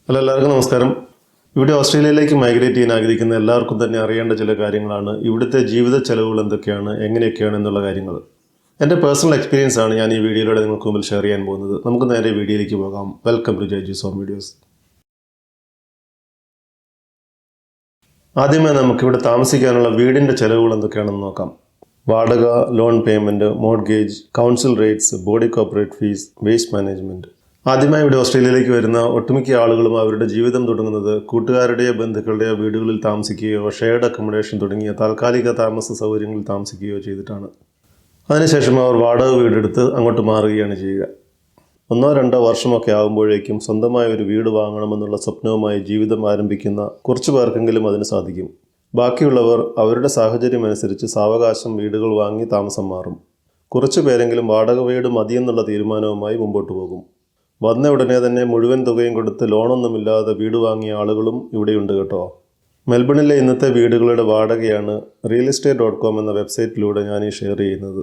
Hello, എല്ലാവർക്കും നമസ്കാരം. ഇവിടെ ഓസ്ട്രേലിയയിലേക്ക് മൈഗ്രേറ്റ് ചെയ്യാൻ ആഗ്രഹിക്കുന്ന എല്ലാവർക്കും തന്നെ അറിയേണ്ട ചില കാര്യങ്ങളാണ് ഇവിടുത്തെ ജീവിത ചെലവുകൾ എന്തൊക്കെയാണ്, എങ്ങനെയൊക്കെയാണ് എന്നുള്ള കാര്യങ്ങൾ. എൻ്റെ പേഴ്സണൽ എക്സ്പീരിയൻസ് ആണ് ഞാൻ ഈ വീഡിയോയിലൂടെ നിങ്ങൾക്ക് മുമ്പിൽ ഷെയർ ചെയ്യാൻ പോകുന്നത്. നമുക്ക് നേരെ വീഡിയോയിലേക്ക് പോകാം. Welcome to Jaijus home videos. ആദ്യമായി നമുക്കിവിടെ താമസിക്കാനുള്ള വീടിൻ്റെ ചെലവുകൾ എന്തൊക്കെയാണെന്ന് നോക്കാം. വാടക, loan payment, mortgage, council rates, body corporate fees, waste management. ആദ്യമായി ഇവിടെ ഓസ്ട്രേലിയയിലേക്ക് വരുന്ന ഒട്ടുമിക്ക ആളുകളും അവരുടെ ജീവിതം തുടങ്ങുന്നത് കൂട്ടുകാരുടെയോ ബന്ധുക്കളുടെയോ വീടുകളിൽ താമസിക്കുകയോ ഷെയർഡ് അക്കോമഡേഷൻ തുടങ്ങിയ താൽക്കാലിക താമസ സൗകര്യങ്ങളിൽ താമസിക്കുകയോ ചെയ്തിട്ടാണ്. അതിനുശേഷം അവർ വാടക വീടെടുത്ത് അങ്ങോട്ട് മാറുകയാണ് ചെയ്യുക. 1-2 വർഷമൊക്കെ ആകുമ്പോഴേക്കും സ്വന്തമായ ഒരു വീട് വാങ്ങണമെന്നുള്ള സ്വപ്നവുമായി ജീവിതം ആരംഭിക്കുന്ന കുറച്ചു പേർക്കെങ്കിലും അതിന് സാധിക്കും. ബാക്കിയുള്ളവർ അവരുടെ സാഹചര്യമനുസരിച്ച് സാവകാശം വീടുകൾ വാങ്ങി താമസം മാറും. കുറച്ചു പേരെങ്കിലും വാടക വീട് മതിയെന്നുള്ള തീരുമാനവുമായി മുമ്പോട്ട് പോകും. വന്ന ഉടനെ തന്നെ മുഴുവൻ തുകയും കൊടുത്ത് ലോണൊന്നുമില്ലാതെ വീട് വാങ്ങിയ ആളുകളും ഇവിടെയുണ്ട് കേട്ടോ. മെൽബണിലെ ഇന്നത്തെ വീടുകളുടെ വാടകയാണ് realestate.com എന്ന വെബ്സൈറ്റിലൂടെ ഞാൻ ഈ ഷെയർ ചെയ്യുന്നത്.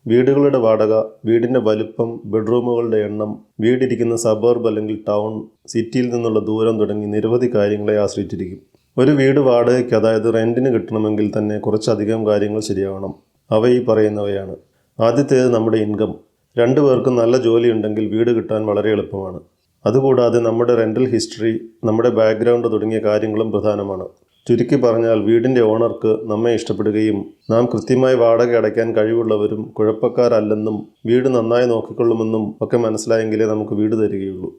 വീടുകളുടെ വാടക, വീടിൻ്റെ വലുപ്പം, ബെഡ്റൂമുകളുടെ എണ്ണം, വീടിരിക്കുന്ന സബർബ് അല്ലെങ്കിൽ ടൗൺ, സിറ്റിയിൽ നിന്നുള്ള ദൂരം തുടങ്ങി നിരവധി കാര്യങ്ങളെ ആശ്രയിച്ചിരിക്കും. ഒരു വീട് വാടകയ്ക്ക്, അതായത് റെൻറ്റിന് കിട്ടണമെങ്കിൽ തന്നെ കുറച്ചധികം കാര്യങ്ങൾ ശരിയാവണം. അവ ഈ പറയുന്നവയാണ്. ആദ്യത്തേത് നമ്മുടെ ഇൻകം. 2 പേർക്കും നല്ല ജോലി ഉണ്ടെങ്കിൽ വീട് കിട്ടാൻ വളരെ എളുപ്പമാണ്. അതുകൂടാതെ നമ്മുടെ റെൻ്റൽ ഹിസ്റ്ററി, നമ്മുടെ ബാക്ക്ഗ്രൗണ്ട് തുടങ്ങിയ കാര്യങ്ങളും പ്രധാനമാണ്. ചുരുക്കി പറഞ്ഞാൽ വീടിൻ്റെ ഓണർക്ക് നമ്മെ ഇഷ്ടപ്പെടുകയും നാം കൃത്യമായി വാടക അടയ്ക്കാൻ കഴിവുള്ളവരും കുഴപ്പക്കാരല്ലെന്നും വീട് നന്നായി നോക്കിക്കൊള്ളുമെന്നും ഒക്കെ മനസ്സിലായെങ്കിലേ നമുക്ക് വീട് തരികയുള്ളൂ.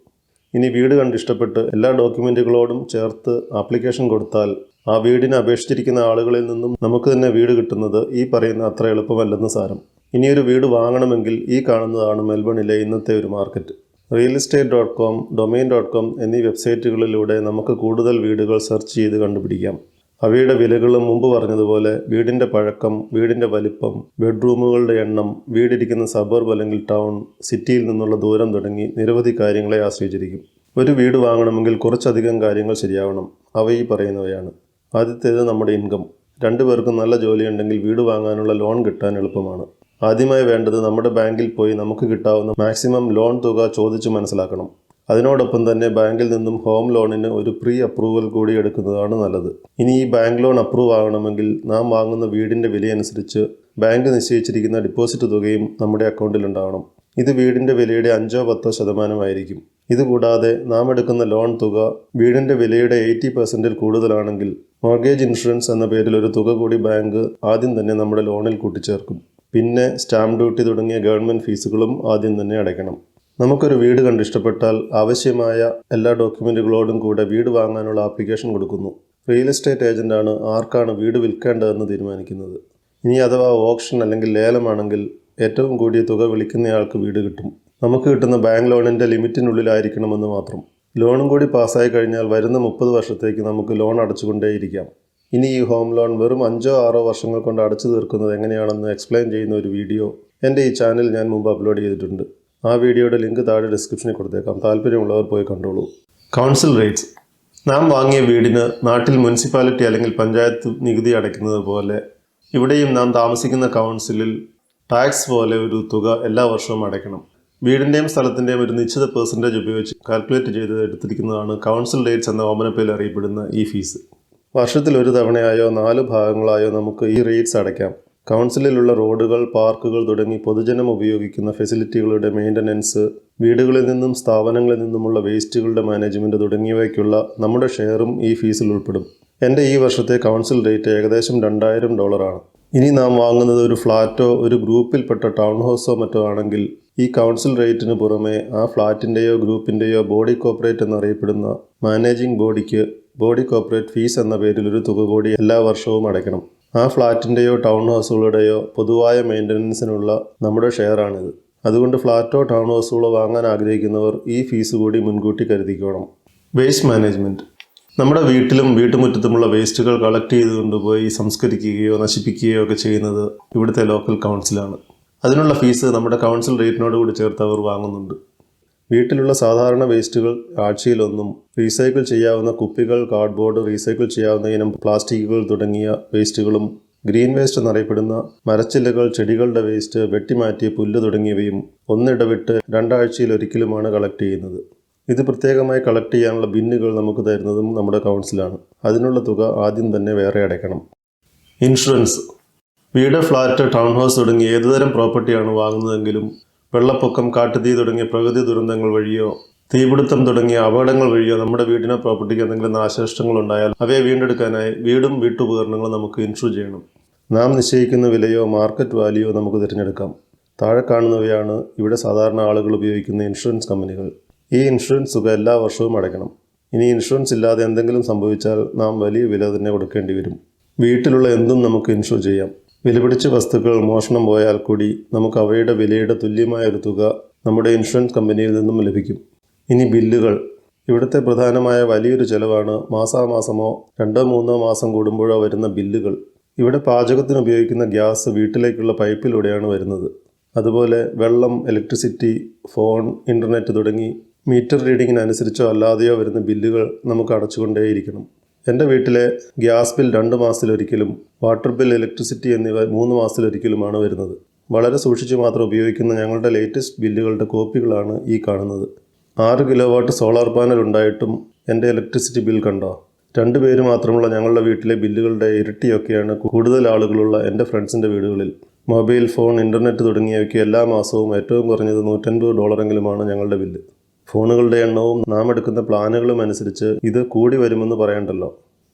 ഇനി വീട് കണ്ടിഷ്ടപ്പെട്ട് എല്ലാ ഡോക്യുമെൻറ്റുകളോടും ചേർത്ത് ആപ്ലിക്കേഷൻ കൊടുത്താൽ ആ വീടിനെ അപേക്ഷിച്ചിരിക്കുന്ന ആളുകളിൽ നിന്നും നമുക്ക് തന്നെ വീട് കിട്ടുന്നത് ഈ പറയുന്ന അത്ര എളുപ്പമല്ലെന്ന് സാരം. ഇനിയൊരു വീട് വാങ്ങണമെങ്കിൽ ഈ കാണുന്നതാണ് മെൽബണിലെ ഇന്നത്തെ ഒരു മാർക്കറ്റ്. realestate.com, domain.com എന്നീ വെബ്സൈറ്റുകളിലൂടെ നമുക്ക് കൂടുതൽ വീടുകൾ സെർച്ച് ചെയ്ത് കണ്ടുപിടിക്കാം. അവയുടെ വിലകളും മുമ്പ് പറഞ്ഞതുപോലെ വീടിൻ്റെ പഴക്കം, വീടിൻ്റെ വലിപ്പം, ബെഡ്റൂമുകളുടെ എണ്ണം, വീടിരിക്കുന്ന സബർബ് അല്ലെങ്കിൽ ടൗൺ, സിറ്റിയിൽ നിന്നുള്ള ദൂരം തുടങ്ങി നിരവധി കാര്യങ്ങളെ ആശ്രയിച്ചിരിക്കും. ഒരു വീട് വാങ്ങണമെങ്കിൽ കുറച്ചധികം കാര്യങ്ങൾ ശരിയാവണം. അവ ഈ പറയുന്നവയാണ്. ആദ്യത്തേത് നമ്മുടെ ഇൻകം. 2 പേർക്കും നല്ല ജോലിയുണ്ടെങ്കിൽ വീട് വാങ്ങാനുള്ള ലോൺ കിട്ടാൻ എളുപ്പമാണ്. ആദ്യമായി വേണ്ടത് നമ്മുടെ ബാങ്കിൽ പോയി നമുക്ക് കിട്ടാവുന്ന മാക്സിമം ലോൺ തുക ചോദിച്ച് മനസ്സിലാക്കണം. അതിനോടൊപ്പം തന്നെ ബാങ്കിൽ നിന്നും ഹോം ലോണിന് ഒരു പ്രീ അപ്രൂവൽ കൂടി എടുക്കുന്നതാണ് നല്ലത്. ഇനി ഈ ബാങ്ക് ലോൺ അപ്രൂവ് ആകണമെങ്കിൽ നാം വാങ്ങുന്ന വീടിൻ്റെ വിലയനുസരിച്ച് ബാങ്ക് നിശ്ചയിച്ചിരിക്കുന്ന ഡിപ്പോസിറ്റ് തുകയും നമ്മുടെ അക്കൗണ്ടിൽ ഉണ്ടാവണം. ഇത് വീടിൻ്റെ വിലയുടെ 5-10% ഇതുകൂടാതെ നാം എടുക്കുന്ന ലോൺ തുക വീടിൻ്റെ വിലയുടെ 80% കൂടുതലാണെങ്കിൽ മോർഗേജ് ഇൻഷുറൻസ് എന്ന പേരിൽ ഒരു തുക കൂടി ബാങ്ക് ആദ്യം തന്നെ നമ്മുടെ ലോണിൽ കൂട്ടിച്ചേർക്കും. പിന്നെ സ്റ്റാമ്പ് ഡ്യൂട്ടി തുടങ്ങിയ ഗവൺമെൻറ് ഫീസുകളും ആദ്യം തന്നെ അടയ്ക്കണം. നമുക്കൊരു വീട് കണ്ടിഷ്ടപ്പെട്ടാൽ ആവശ്യമായ എല്ലാ ഡോക്യുമെൻറ്റുകളോടും കൂടെ വീട് വാങ്ങാനുള്ള ആപ്ലിക്കേഷൻ കൊടുക്കുന്നു. റിയൽ എസ്റ്റേറ്റ് ഏജൻ്റാണ് ആർക്കാണ് വീട് വിൽക്കേണ്ടതെന്ന് തീരുമാനിക്കുന്നത്. ഇനി അഥവാ ഓപ്ഷൻ അല്ലെങ്കിൽ ലേലമാണെങ്കിൽ ഏറ്റവും കൂടിയ തുക വിളിക്കുന്നയാൾക്ക് വീട് കിട്ടും. നമുക്ക് കിട്ടുന്ന ബാങ്ക് ലോണിൻ്റെ ലിമിറ്റിനുള്ളിലായിരിക്കണമെന്ന് മാത്രം. ലോണും കൂടി പാസ്സായി കഴിഞ്ഞാൽ വരുന്ന 30 വർഷത്തേക്ക് നമുക്ക് ലോൺ അടച്ചുകൊണ്ടേയിരിക്കാം. ഇനി ഈ ഹോം ലോൺ വെറും 5-6 വർഷങ്ങൾ കൊണ്ട് അടച്ചു തീർക്കുന്നത് എങ്ങനെയാണെന്ന് എക്സ്പ്ലെയിൻ ചെയ്യുന്ന ഒരു വീഡിയോ എൻ്റെ ഈ ചാനൽ ഞാൻ മുമ്പ് അപ്ലോഡ് ചെയ്തിട്ടുണ്ട്. ആ വീഡിയോയുടെ ലിങ്ക് താഴെ ഡിസ്ക്രിപ്ഷനിൽ കൊടുത്തേക്കാം. താല്പര്യമുള്ളവർ പോയി കണ്ടോളൂ. Council rates. നാം വാങ്ങിയ വീടിന് നാട്ടിൽ മുനിസിപ്പാലിറ്റി അല്ലെങ്കിൽ പഞ്ചായത്ത് നികുതി അടയ്ക്കുന്നത് പോലെ ഇവിടെയും നാം താമസിക്കുന്ന കൗൺസിലിൽ ടാക്സ് പോലെ ഒരു തുക എല്ലാ വർഷവും അടയ്ക്കണം. വീടിൻ്റെയും സ്ഥലത്തിൻ്റെയും ഒരു നിശ്ചിത പെർസെൻറ്റേജ് ഉപയോഗിച്ച് കാൽക്കുലേറ്റ് ചെയ്ത് എടുത്തിരിക്കുന്നതാണ് കൗൺസിൽ റേറ്റ്സ് എന്ന ഓമനപ്പേരിൽ അറിയപ്പെടുന്ന ഈ ഫീസ്. വർഷത്തിൽ ഒരു തവണയായോ 4 ഭാഗങ്ങളായോ നമുക്ക് ഈ റേറ്റ്സ് അടയ്ക്കാം. കൗൺസിലിലുള്ള റോഡുകൾ, പാർക്കുകൾ തുടങ്ങി പൊതുജനം ഉപയോഗിക്കുന്ന ഫെസിലിറ്റികളുടെ മെയിൻ്റനൻസ്, വീടുകളിൽ നിന്നും സ്ഥാപനങ്ങളിൽ നിന്നുമുള്ള വേസ്റ്റുകളുടെ മാനേജ്മെൻറ്റ് തുടങ്ങിയവയ്ക്കുള്ള നമ്മുടെ ഷെയറും ഈ ഫീസിൽ ഉൾപ്പെടും. എൻ്റെ ഈ വർഷത്തെ കൗൺസിൽ റേറ്റ് ഏകദേശം $2000 ആണ്. ഇനി നാം വാങ്ങുന്നത് ഒരു ഫ്ലാറ്റോ ഒരു ഗ്രൂപ്പിൽപ്പെട്ട ടൗൺ ഹൗസോ മറ്റോ ആണെങ്കിൽ ഈ കൗൺസിൽ റേറ്റിന് പുറമെ ആ ഫ്ലാറ്റിൻ്റെയോ ഗ്രൂപ്പിൻ്റെയോ ബോഡി കോർപ്പറേറ്റ് എന്നറിയപ്പെടുന്ന മാനേജിംഗ് ബോഡിക്ക് ബോഡി കോർപ്പറേറ്റ് ഫീസ് എന്ന പേരിൽ ഒരു തുക കൂടി എല്ലാ വർഷവും അടയ്ക്കണം. ആ ഫ്ലാറ്റിൻ്റെയോ ടൗൺ ഹൗസുകളുടെയോ പൊതുവായ മെയിൻ്റനൻസിനുള്ള നമ്മുടെ ഷെയറാണിത്. അതുകൊണ്ട് ഫ്ലാറ്റോ ടൗൺ ഹൗസുകളോ വാങ്ങാൻ ആഗ്രഹിക്കുന്നവർ ഈ ഫീസ് കൂടി മുൻകൂട്ടി കരുതിക്കോണം. Waste management. നമ്മുടെ വീട്ടിലും വീട്ടുമുറ്റത്തുമുള്ള വേസ്റ്റുകൾ കളക്ട് ചെയ്ത് കൊണ്ടുപോയി സംസ്കരിക്കുകയോ നശിപ്പിക്കുകയോ ഒക്കെ ചെയ്യുന്നത് ഇവിടുത്തെ ലോക്കൽ കൗൺസിലാണ്. അതിനുള്ള ഫീസ് നമ്മുടെ കൗൺസിൽ റേറ്റിനോട് കൂടി ചേർത്ത് അവർ വാങ്ങുന്നുണ്ട്. വീട്ടിലുള്ള സാധാരണ വേസ്റ്റുകൾ ആഴ്ചയിലൊന്നും, റീസൈക്കിൾ ചെയ്യാവുന്ന കുപ്പികൾ, കാർഡ്ബോർഡ്, റീസൈക്കിൾ ചെയ്യാവുന്ന ഇനം പ്ലാസ്റ്റിക്കുകൾ തുടങ്ങിയ വേസ്റ്റുകളും, ഗ്രീൻ വേസ്റ്റ് എന്നറിയപ്പെടുന്ന മരച്ചില്ലകൾ, ചെടികളുടെ വേസ്റ്റ്, വെട്ടിമാറ്റിയ പുല്ല് തുടങ്ങിയവയും ഒന്നിടവിട്ട് 2 ആഴ്ചയിലൊരിക്കലുമാണ് കളക്ട് ചെയ്യുന്നത്. ഇത് പ്രത്യേകമായി കളക്ട് ചെയ്യാനുള്ള ബിന്നുകൾ നമുക്ക് തരുന്നതും നമ്മുടെ കൗൺസിലാണ്. അതിനുള്ള തുക ആദ്യം തന്നെ വേറെ അടയ്ക്കണം. ഇൻഷുറൻസ്. വീട്, ഫ്ലാറ്റ്, ടൗൺ ഹൗസ് തുടങ്ങി ഏതുതരം പ്രോപ്പർട്ടിയാണ് വാങ്ങുന്നതെങ്കിലും വെള്ളപ്പൊക്കം, കാട്ടുതീ തുടങ്ങിയ പ്രകൃതി ദുരന്തങ്ങൾ വഴിയോ തീപിടുത്തം തുടങ്ങിയ അപകടങ്ങൾ വഴിയോ നമ്മുടെ വീടിനോ പ്രോപ്പർട്ടിക്ക് എന്തെങ്കിലും നാശനഷ്ടങ്ങൾ ഉണ്ടായാൽ അവയെ വീണ്ടെടുക്കാനായി വീടും വീട്ടുപകരണങ്ങളും നമുക്ക് ഇൻഷുർ ചെയ്യണം. നാം നിശ്ചയിക്കുന്ന വിലയോ മാർക്കറ്റ് വാല്യൂയോ നമുക്ക് തിരഞ്ഞെടുക്കാം. താഴെ കാണുന്നവയാണ് ഇവിടെ സാധാരണ ആളുകൾ ഉപയോഗിക്കുന്ന ഇൻഷുറൻസ് കമ്പനികൾ. ഈ ഇൻഷുറൻസ് തുക എല്ലാ വർഷവും അടയ്ക്കണം. ഇനി ഇൻഷുറൻസ് ഇല്ലാതെ എന്തെങ്കിലും സംഭവിച്ചാൽ നാം വലിയ വില തന്നെ കൊടുക്കേണ്ടി വരും. വീട്ടിലുള്ള എന്തും നമുക്ക് ഇൻഷുർ ചെയ്യാം. വിലപിടിച്ച വസ്തുക്കൾ മോഷണം പോയാൽ കൂടി നമുക്ക് അവയുടെ വിലയുടെ തുല്യമായ ഒരു തുക നമ്മുടെ ഇൻഷുറൻസ് കമ്പനിയിൽ നിന്നും ലഭിക്കും. ഇനി ബില്ലുകൾ. ഇവിടുത്തെ പ്രധാനമായ വലിയൊരു ചെലവാണ് മാസാമാസമോ 2-3 മാസം കൂടുമ്പോഴോ വരുന്ന ബില്ലുകൾ. ഇവിടെ പാചകത്തിന് ഉപയോഗിക്കുന്ന ഗ്യാസ് വീട്ടിലേക്കുള്ള പൈപ്പിലൂടെയാണ് വരുന്നത്. അതുപോലെ വെള്ളം, ഇലക്ട്രിസിറ്റി, ഫോൺ, ഇൻ്റർനെറ്റ് തുടങ്ങി മീറ്റർ റീഡിങ്ങിനനുസരിച്ചോ അല്ലാതെയോ വരുന്ന ബില്ലുകൾ നമുക്ക് അടച്ചുകൊണ്ടേയിരിക്കണം. എൻ്റെ വീട്ടിലെ ഗ്യാസ് ബിൽ 2 മാസത്തിലൊരിക്കലും, വാട്ടർ ബിൽ, ഇലക്ട്രിസിറ്റി എന്നിവ 3 മാസത്തിലൊരിക്കലുമാണ് വരുന്നത്. വളരെ സൂക്ഷിച്ച് മാത്രം ഉപയോഗിക്കുന്ന ഞങ്ങളുടെ ലേറ്റസ്റ്റ് ബില്ലുകളുടെ കോപ്പികളാണ് ഈ കാണുന്നത്. 6 കിലോവാട്ട് സോളാർ പാനൽ ഉണ്ടായിട്ടും എൻ്റെ ഇലക്ട്രിസിറ്റി ബിൽ കണ്ടോ? 2 പേര് മാത്രമുള്ള ഞങ്ങളുടെ വീട്ടിലെ ബില്ലുകളുടെ ഇരട്ടിയൊക്കെയാണ് കൂടുതൽ ആളുകളുള്ള എൻ്റെ ഫ്രണ്ട്സിൻ്റെ വീടുകളിൽ. മൊബൈൽ ഫോൺ, ഇൻ്റർനെറ്റ് തുടങ്ങിയവയ്ക്ക് എല്ലാ മാസവും ഏറ്റവും കുറഞ്ഞത് $150 ഞങ്ങളുടെ ബില്ല്. ഫോണുകളുടെ എണ്ണവും നാം എടുക്കുന്ന പ്ലാനുകളും അനുസരിച്ച് ഇത് കൂടി വരുമെന്ന് പറയണ്ടല്ലോ.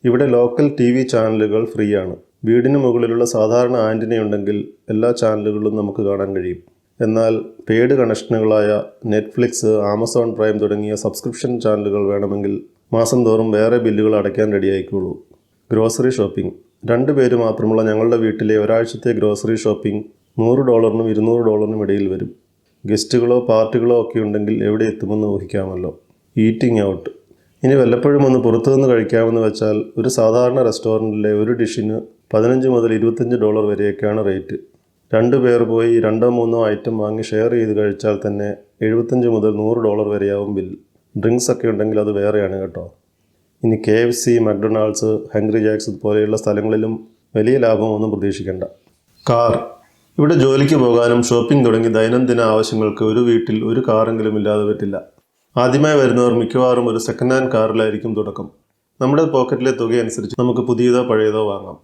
ഇവിടെ ലോക്കൽ TV ചാനലുകൾ ഫ്രീ ആണ്. വീടിന് മുകളിലുള്ള സാധാരണ ആൻറ്റിനയുണ്ടെങ്കിൽ എല്ലാ ചാനലുകളും നമുക്ക് കാണാൻ കഴിയും. എന്നാൽ പെയ്ഡ് കണക്ഷനുകളായ നെറ്റ്ഫ്ലിക്സ്, ആമസോൺ പ്രൈം തുടങ്ങിയ സബ്സ്ക്രിപ്ഷൻ ചാനലുകൾ വേണമെങ്കിൽ മാസം തോറും വേറെ ബില്ലുകൾ അടയ്ക്കാൻ റെഡിയായിക്കോളൂ. Grocery shopping. 2 പേര് മാത്രമുള്ള ഞങ്ങളുടെ വീട്ടിലെ ഒരാഴ്ചത്തെ ഗ്രോസറി ഷോപ്പിംഗ് $100-നും $200-നും ഇടയിൽ വരും. ഗസ്റ്റുകളോ പാർട്ടികളോ ഒക്കെ ഉണ്ടെങ്കിൽ എവിടെ എത്തുമെന്ന് ഊഹിക്കാമല്ലോ. Eating out. ഇനി വല്ലപ്പോഴും ഒന്ന് പുറത്തുനിന്ന് കഴിക്കാമെന്ന് വെച്ചാൽ ഒരു സാധാരണ റെസ്റ്റോറൻറ്റിലെ ഒരു ഡിഷിന് $15 മുതൽ $25 വരെയൊക്കെയാണ് റേറ്റ്. 2 പേർ പോയി 2-3 ഐറ്റം വാങ്ങി ഷെയർ ചെയ്ത് കഴിച്ചാൽ തന്നെ $75 മുതൽ $100 വരെയാവും ബിൽ. ഡ്രിങ്ക്സ് ഒക്കെ ഉണ്ടെങ്കിൽ അത് വേറെയാണ് കേട്ടോ. ഇനി KFC, മക്ഡൊണാൾഡ്സ്, ഹംഗ്രി ജാക്സ് പോലെയുള്ള സ്ഥലങ്ങളിലും വലിയ ലാഭമൊന്നും പ്രതീക്ഷിക്കേണ്ട. കാർ. ഇവിടെ ജോലിക്ക് പോകാനും ഷോപ്പിംഗ് തുടങ്ങി ദൈനംദിന ആവശ്യങ്ങൾക്ക് ഒരു വീട്ടിൽ ഒരു കാറെങ്കിലും ഇല്ലാതെ പറ്റില്ല. ആദ്യമായി വരുന്നവർ മിക്കവാറും ഒരു സെക്കൻഡ് ഹാൻഡ് കാറിലായിരിക്കും തുടക്കം. നമ്മുടെ പോക്കറ്റിലെ തുകയനുസരിച്ച് നമുക്ക് പുതിയതോ പഴയതോ വാങ്ങാം.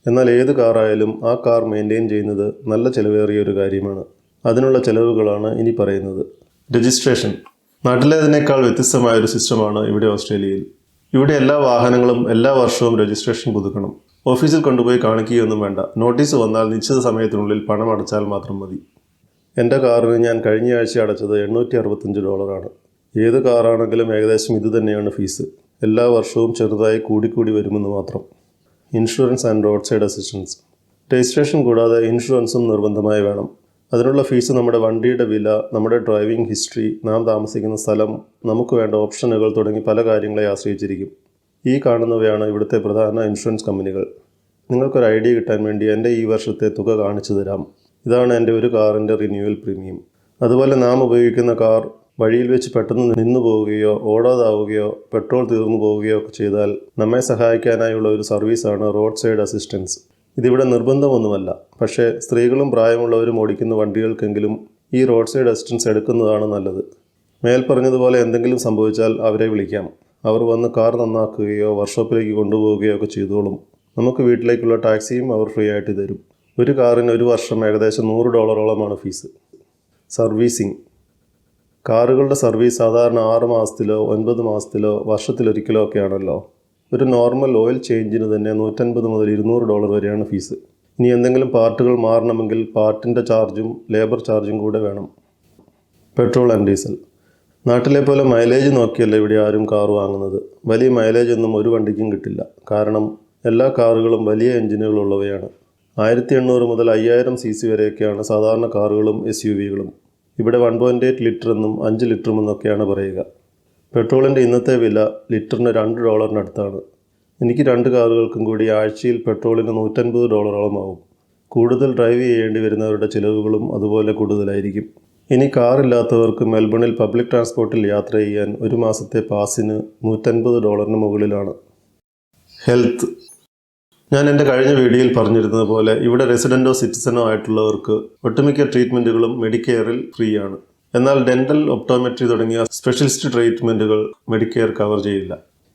എന്നാൽ ഏത് കാറായാലും ആ കാർ മെയിൻറ്റെയിൻ ചെയ്യുന്നത് നല്ല ചിലവേറിയ ഒരു കാര്യമാണ്. അതിനുള്ള ചിലവുകളാണ് ഇനി പറയുന്നത്. രജിസ്ട്രേഷൻ. നാട്ടിലേതിനേക്കാൾ വ്യത്യസ്തമായൊരു സിസ്റ്റമാണ് ഇവിടെ ഓസ്ട്രേലിയയിൽ. ഇവിടെ എല്ലാ വാഹനങ്ങളും എല്ലാ വർഷവും രജിസ്ട്രേഷൻ പുതുക്കണം. ഓഫീസിൽ കൊണ്ടുപോയി കാണിക്കുകയൊന്നും വേണ്ട. നോട്ടീസ് വന്നാൽ നിശ്ചിത സമയത്തിനുള്ളിൽ പണം അടച്ചാൽ മാത്രം മതി. എൻ്റെ കാറിന് ഞാൻ കഴിഞ്ഞ ആഴ്ച അടച്ചത് $865. ഏത് കാറാണെങ്കിലും ഏകദേശം ഇത് തന്നെയാണ് ഫീസ്. എല്ലാ വർഷവും ചെറുതായി കൂടിക്കൂടി വരുമെന്ന് മാത്രം. Insurance and road side assistance. Registration കൂടാതെ ഇൻഷുറൻസും നിർബന്ധമായി വേണം. അതിനുള്ള ഫീസ് നമ്മുടെ വണ്ടിയുടെ വില, നമ്മുടെ ഡ്രൈവിംഗ് ഹിസ്റ്ററി, നാം താമസിക്കുന്ന സ്ഥലം, നമുക്ക് വേണ്ട ഓപ്ഷനുകൾ തുടങ്ങി പല കാര്യങ്ങളെ ആശ്രയിച്ചിരിക്കും. ഈ കാണുന്നവയാണ് ഇവിടുത്തെ പ്രധാന ഇൻഷുറൻസ് കമ്പനികൾ. നിങ്ങൾക്കൊരു ഐഡിയ കിട്ടാൻ വേണ്ടി എൻ്റെ ഈ വർഷത്തെ തുക കാണിച്ചു തരാം. ഇതാണ് എൻ്റെ ഒരു കാറിൻ്റെ റിന്യൂവൽ പ്രീമിയം. അതുപോലെ നാം ഉപയോഗിക്കുന്ന കാർ വഴിയിൽ വെച്ച് പെട്ടെന്ന് നിന്നു പോവുകയോ ഓടാതാവുകയോ പെട്രോൾ തീർന്നു പോവുകയോ ഒക്കെ ചെയ്താൽ നമ്മെ സഹായിക്കാനായുള്ള ഒരു സർവീസാണ് റോഡ് സൈഡ് അസിസ്റ്റൻസ്. ഇതിവിടെ നിർബന്ധമൊന്നുമല്ല. പക്ഷേ സ്ത്രീകളും പ്രായമുള്ളവരും ഓടിക്കുന്ന വണ്ടികൾക്കെങ്കിലും ഈ റോഡ് സൈഡ് അസിസ്റ്റൻസ് എടുക്കുന്നതാണ് നല്ലത്. മേൽപ്പറഞ്ഞതുപോലെ എന്തെങ്കിലും സംഭവിച്ചാൽ അവരെ വിളിക്കാം. അവർ വന്ന് കാർ നന്നാക്കുകയോ വർക്ക്ഷോപ്പിലേക്ക് കൊണ്ടുപോവുകയോ ഒക്കെ ചെയ്തോളും. നമുക്ക് വീട്ടിലേക്കുള്ള ടാക്സിയും അവർ ഫ്രീ ആയിട്ട് തരും. ഒരു കാറിന് ഒരു വർഷം ഏകദേശം $100 ഫീസ്. സർവീസിംഗ്. കാറുകളുടെ സർവീസ് സാധാരണ 6 മാസത്തിലോ 9 മാസത്തിലോ വർഷത്തിലൊരിക്കലോ ഒക്കെയാണല്ലോ. ഒരു നോർമൽ ഓയിൽ ചേഞ്ചിന് തന്നെ $150 മുതൽ $200 വരെയാണ് ഫീസ്. ഇനി എന്തെങ്കിലും പാർട്ടുകൾ മാറണമെങ്കിൽ പാർട്ടിൻ്റെ ചാർജും ലേബർ ചാർജും കൂടെ വേണം. Petrol and diesel. നാട്ടിലെ പോലെ മൈലേജ് നോക്കിയല്ല ഇവിടെ ആരും കാർ വാങ്ങുന്നത്. വലിയ മൈലേജ് ഒന്നും ഒരു വണ്ടിക്കും കിട്ടില്ല. കാരണം എല്ലാ കാറുകളും വലിയ എഞ്ചിനുകളുള്ളവയാണ്. 1800 മുതൽ 5000 cc വരെയൊക്കെയാണ് സാധാരണ കാറുകളും SUVകളും. ഇവിടെ 1.8 ലിറ്റർ എന്നും 5 ലിറ്ററും എന്നൊക്കെയാണ് പറയുക. പെട്രോളിൻ്റെ ഇന്നത്തെ വില ലിറ്ററിന് $2 എനിക്ക് 2 കാറുകൾക്കും കൂടി ആഴ്ചയിൽ പെട്രോളിന് $150 ആവും. കൂടുതൽ ഡ്രൈവ് ചെയ്യേണ്ടി വരുന്നവരുടെ ചിലവുകളും അതുപോലെ കൂടുതലായിരിക്കും. ഇനി കാറില്ലാത്തവർക്ക് മെൽബണിൽ പബ്ലിക് ട്രാൻസ്പോർട്ടിൽ യാത്ര ചെയ്യാൻ ഒരു മാസത്തെ പാസിന് $150 മുകളിലാണ്. ഹെൽത്ത്. ഞാൻ എൻ്റെ കഴിഞ്ഞ വീഡിയോയിൽ പറഞ്ഞിരുന്നത് പോലെ ഇവിടെ റെസിഡൻറ്റോ സിറ്റിസനോ ആയിട്ടുള്ളവർക്ക് ഒട്ടുമിക്ക ട്രീറ്റ്മെൻറ്റുകളും മെഡിക്കെയറിൽ ഫ്രീ ആണ്. എന്നാൽ ഡെന്റൽ, ഒപ്റ്റോമെട്രി തുടങ്ങിയ സ്പെഷ്യലിസ്റ്റ് ട്രീറ്റ്മെൻറ്റുകൾ മെഡിക്കെയർ കവർ ചെയ്യില്ല.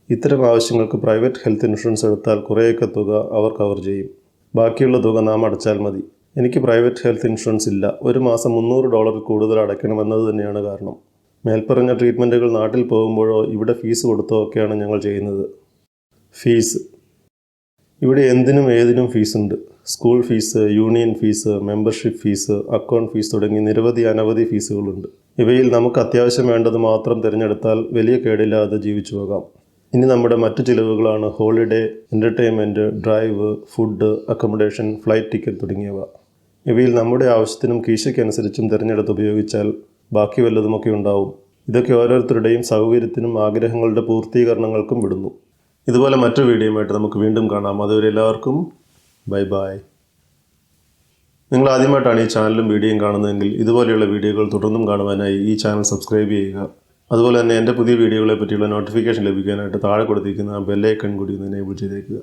ഇത്തരം ആവശ്യങ്ങൾക്ക് പ്രൈവറ്റ് ഹെൽത്ത് ഇൻഷുറൻസ് എടുത്താൽ കുറേയൊക്കെ തുക അവർ കവർ ചെയ്യും. ബാക്കിയുള്ള തുക നാം അടച്ചാൽ മതി. എനിക്ക് പ്രൈവറ്റ് ഹെൽത്ത് ഇൻഷുറൻസ് ഇല്ല. ഒരു മാസം $300 കൂടുതൽ അടയ്ക്കണമെന്നത് തന്നെയാണ് കാരണം. മേൽപ്പറഞ്ഞ ട്രീറ്റ്മെൻറ്റുകൾ നാട്ടിൽ പോകുമ്പോഴോ ഇവിടെ ഫീസ് കൊടുത്തോ ഒക്കെയാണ് ഞങ്ങൾ ചെയ്യുന്നത്. ഫീസ് ഇവിടെ എന്തിനും ഏതിനും ഫീസുണ്ട്. School fees, union fees, membership fees, account fees തുടങ്ങി അനവധി ഫീസുകളുണ്ട്. ഇവയിൽ നമുക്ക് അത്യാവശ്യം വേണ്ടത് മാത്രം തിരഞ്ഞെടുത്താൽ വലിയ കേടില്ലാതെ ജീവിച്ചു പോകാം. ഇനി നമ്മുടെ മറ്റു ചിലവുകളാണ് holiday, entertainment, drive, food, accommodation, flight ticket തുടങ്ങിയവ. ഇവയിൽ നമ്മുടെ ആവശ്യത്തിനും കീശയ്ക്കനുസരിച്ചും തിരഞ്ഞെടുത്ത് ഉപയോഗിച്ചാൽ ബാക്കി വല്ലതുമൊക്കെ ഉണ്ടാവും. ഇതൊക്കെ ഓരോരുത്തരുടെയും സൗകര്യത്തിനും ആഗ്രഹങ്ങളുടെ പൂർത്തീകരണങ്ങൾക്കും വിടുന്നു. ഇതുപോലെ മറ്റൊരു വീഡിയോയുമായിട്ട് നമുക്ക് വീണ്ടും കാണാം. അതുവരെ എല്ലാവർക്കും ബൈ. നിങ്ങൾ ആദ്യമായിട്ടാണ് ഈ ചാനലും വീഡിയോയും കാണുന്നതെങ്കിൽ ഇതുപോലെയുള്ള വീഡിയോകൾ തുടർന്നും കാണുവാനായി ഈ ചാനൽ സബ്സ്ക്രൈബ് ചെയ്യുക. അതുപോലെ തന്നെ എൻ്റെ പുതിയ വീഡിയോകളെ പറ്റിയുള്ള നോട്ടിഫിക്കേഷൻ ലഭിക്കാനായിട്ട് താഴെ കൊടുത്തിരിക്കുന്ന ബെല്ലൈക്കൺ കൂടി ഒന്ന് എനേബിൾ ചെയ്തേക്കുക.